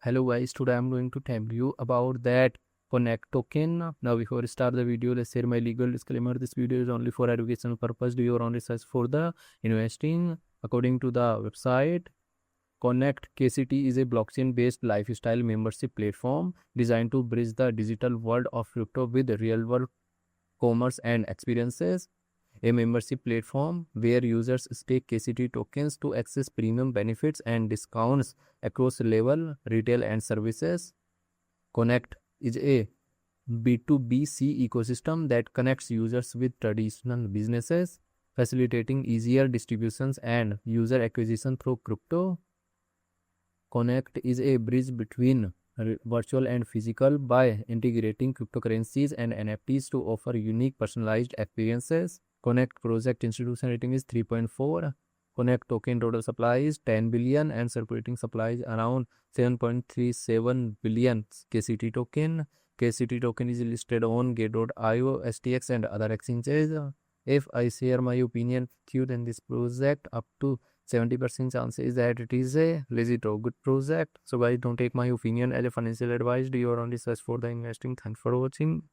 Hello guys, today I'm going to tell you about that Konnect token. Now before I start the video, let's share my legal disclaimer. This video is only for educational purpose. Do your own research for the investing. According to the website, Konnect KCT is a blockchain-based lifestyle membership platform designed to bridge the digital world of crypto with real-world commerce and experiences. A membership platform where users stake KCT tokens to access premium benefits and discounts across level, retail and services. Konnect is a B2B2C ecosystem that connects users with traditional businesses, facilitating easier distributions and user acquisition through crypto. Konnect is a bridge between virtual and physical by integrating cryptocurrencies and NFTs to offer unique personalized experiences. Konnect project institution rating is 3.4. Konnect token total supply is 10 billion and circulating supply is around 7.37 billion KCT token. KCT token is listed on Gate.io, STX and other exchanges. If I share my opinion with you, then this project up to 70% chances that it is a legit or good project. So guys, don't take my opinion as a financial advice. Do your own research for the investing. Thanks for watching.